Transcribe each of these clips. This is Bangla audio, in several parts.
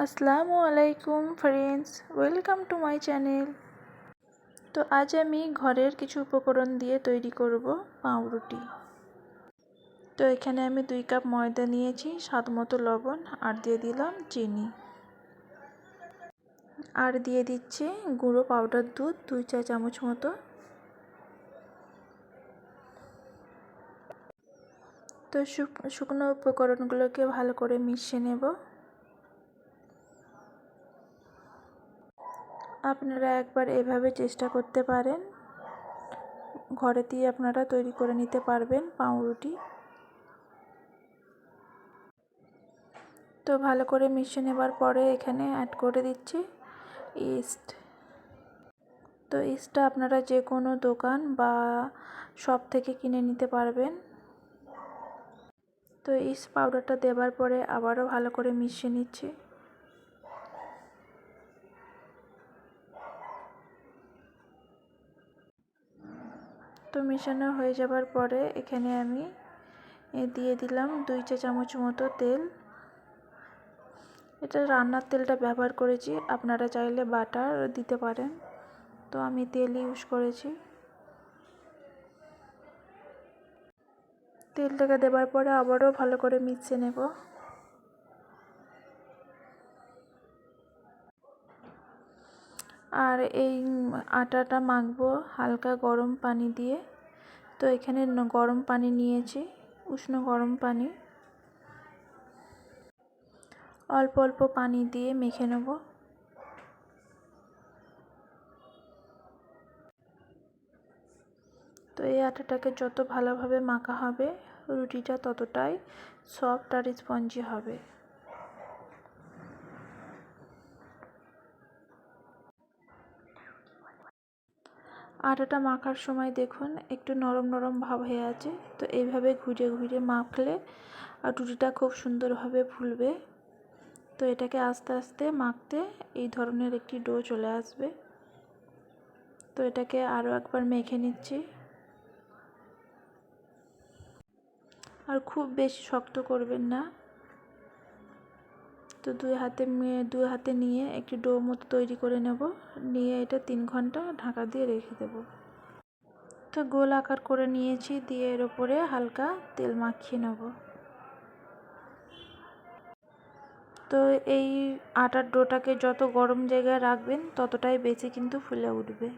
আসসালামু আলাইকুম friends, welcome to my channel. তো আজ আমি ঘরের কিছু উপকরণ দিয়ে তৈরি করব পাউরুটি। তো এখানে আমি 2 কাপ ময়দা নিয়েছি, স্বাদ মতো লবণ, আর দিয়ে দিলাম চিনি, আর দিয়ে দিচ্ছি গুঁড়ো পাউডার দুধ 2 চা চামচ মতো। তো শুকনো উপকরণগুলোকে ভালো করে মিশিয়ে নেব। আপনারা একবার এভাবে চেষ্টা করতে পারেন, ঘরেতেই আপনারা তৈরি করে নিতে পারবেন পাউরুটি। তো ভালো করে মিশিয়ে নেবার পরে এখানে অ্যাড করে দিচ্ছি ইস্ট। তো ইস্টটা আপনারা যে কোনো দোকান বা শপ থেকে কিনে নিতে পারবেন। তো ইস্ট পাউডারটা দেবার পরে আবারও ভালো করে মিশিয়ে নিচ্ছি। তো মেশানো হয়ে যাবার পরে এখানে আমি দিয়ে দিলাম 2 চা চামচ মতো তেল। এটা রান্নার তেলটা ব্যবহার করেছি, আপনারা চাইলে বাটার দিতে পারেন, তো আমি তেল ইউজ করেছি। তেলটাকে দেবার পরে আবারও ভালো করে মিশিয়ে নেব। আর এই আটাটা মাখবো হালকা গরম পানি দিয়ে। তো এখানে গরম পানি নিয়েছি, উষ্ণ গরম পানি, অল্প অল্প পানি দিয়ে মেখে নেব। তো এই আটাটাকে যত ভালোভাবে মাখা হবে রুটিটা ততটাই সফট আর স্পঞ্জি হবে। আটাটা মাখার সময় দেখুন একটু নরম নরম ভাব হয়ে আছে। তো এইভাবে ঘুরে ঘুরে মাখলে আর রুটিটা খুব সুন্দরভাবে ফুলবে। তো এটাকে আস্তে আস্তে মাখতে এই ধরনের একটি ডো চলে আসবে। তো এটাকে আরও একবার মেখে নিচ্ছি। আর খুব বেশি শক্ত করবেন না। তো দুই হাতে নিয়ে একটি ডো মতো তৈরি করে নেব, নিয়ে এটা 3 ঘন্টা ঢাকা দিয়ে রেখে দেব। তো গোল আকার করে নিয়েছি, দিয়ে এর উপরে হালকা তেল মাখিয়ে নেব। তো এই আটার ডোটাকে যত গরম জায়গায় রাখবেন ততটাই বেশি কিন্তু ফুলে উঠবে।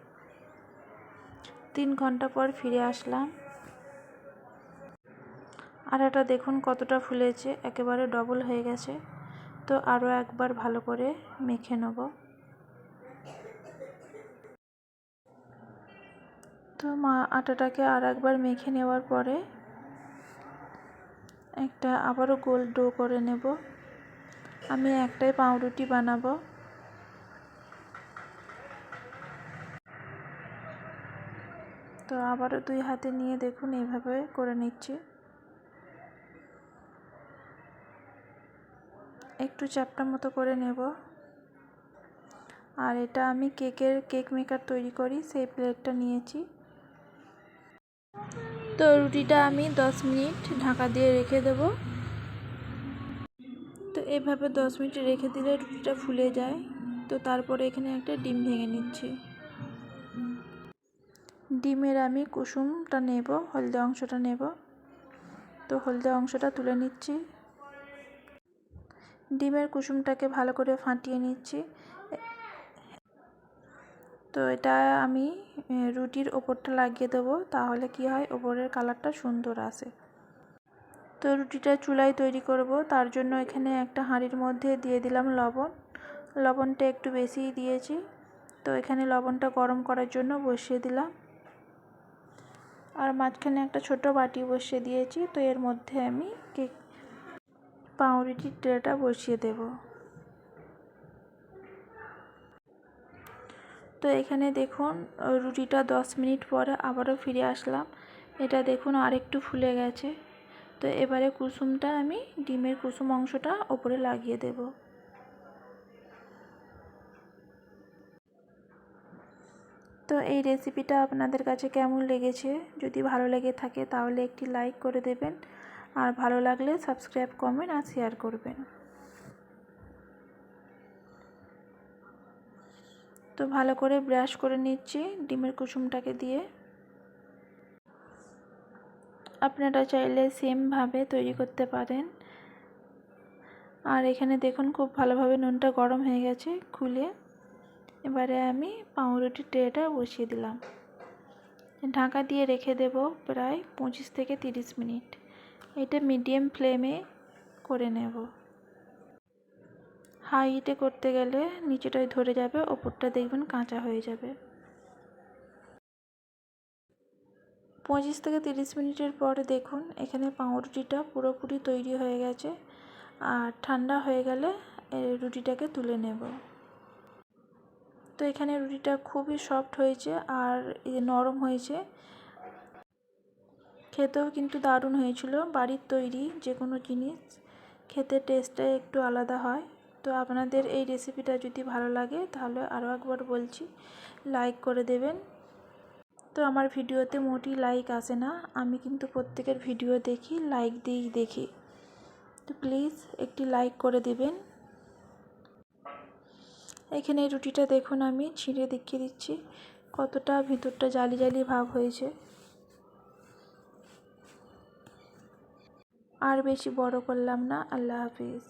3 ঘন্টা পর ফিরে আসলাম। আটাটা দেখুন কতটা ফুলেছে, একেবারে ডবল হয়ে গেছে। তো আরও একবার ভালো করে মেখে নেব। তো আটাটাকে আর একবার মেখে নেওয়ার পরে একটা আবারও গোল ডো করে নেব। আমি একটাই পাউরুটি বানাবো। তো আবারও 2 হাতে নিয়ে দেখুন এইভাবে করে নিচ্ছি। একটু চ্যাপ্টা মতো করে নেব। আর এটা আমি কেক মেকার তৈরি করি সেই প্লেটটা নিয়েছি। তো রুটিটা আমি 10 মিনিট ঢাকা দিয়ে রেখে দেব। তো এভাবে 10 মিনিট রেখে দিলে রুটিটা ফুলে যায়। তো তারপরে এখানে একটা ডিম ভেঙে নিচ্ছি। ডিমের আমি কুসুমটা নেব, হলদে অংশটা নেব। তো হলদে অংশটা তুলে নিচ্ছি। ডিমের কুসুমটাকে ভালো করে ফাটিয়ে নিচ্ছি। তো এটা আমি রুটির ওপরটা লাগিয়ে দেবো, তাহলে কি হয় ওপরের কালারটা সুন্দর আসে। তো রুটিটা চুলায় তৈরি করব, তার জন্য এখানে একটা হাঁড়ির মধ্যে দিয়ে দিলাম লবণ। লবণটা একটু বেশিই দিয়েছি। তো এখানে লবণটা গরম করার জন্য বসিয়ে দিলাম। আর মাঝখানে একটা ছোট বাটি বসিয়ে দিয়েছি। তো এর মধ্যে আমি পাউরুটির ট্রেটা বসিয়ে দেব। তো এখানে দেখুন রুটিটা 10 মিনিট পরে আবারও ফিরে আসলাম। এটা দেখুন আর একটু ফুলে গেছে। তো এবারে কুসুমটা আমি ডিমের কুসুম অংশটা ওপরে লাগিয়ে দেব। তো এই রেসিপিটা আপনাদের কাছে কেমন লেগেছে? যদি ভালো লেগে থাকে তাহলে একটি লাইক করে দেবেন, আর ভালো লাগলে সাবস্ক্রাইব, কমেন্ট আর শেয়ার করবেন। তো ভালো করে ব্রাশ করে নিচ্ছি ডিমের কুসুমটাকে দিয়ে। আপনারা চাইলে সেমভাবে তৈরি করতে পারেন। আর এখানে দেখুন খুব ভালোভাবে নুনটা গরম হয়ে গেছে খুলে। এবারে আমি পাউরুটির ট্রেটা বসিয়ে দিলাম। ঢাকা দিয়ে রেখে দেব প্রায় 25 থেকে 30 মিনিট। এটা মিডিয়াম ফ্লেমে করে নেব। হাই হিটে করতে গেলে নিচেটাই ধরে যাবে, ওপরটা দেখবেন কাঁচা হয়ে যাবে। 25 থেকে 30 মিনিটের পরে দেখুন এখানে পাউরুটিটা পুরোপুরি তৈরি হয়ে গেছে। আর ঠান্ডা হয়ে গেলে রুটিটাকে তুলে নেব। তো এখানে রুটিটা খুবই সফট হয়েছে আর নরম হয়েছে, খেতেও কিন্তু দারুণ হয়েছিল। বাড়ির তৈরি যে কোনো জিনিস খেতে টেস্টটা একটু আলাদা হয়। তো আপনাদের এই রেসিপিটা যদি ভালো লাগে তাহলে আরও একবার বলছি লাইক করে দেবেন। তো আমার ভিডিওতে মোটেই লাইক আসে না, আমি কিন্তু প্রত্যেকের ভিডিও দেখি, লাইক দিয়েই দেখি। তো প্লিজ একটি লাইক করে দেবেন। এখানে রুটিটা দেখুন আমি ছিঁড়ে দেখিয়ে দিচ্ছি কতটা ভিতরটা জালি জালি ভাব হয়েছে। আর বেশি বড় করলাম না। আল্লাহ হাফিজ।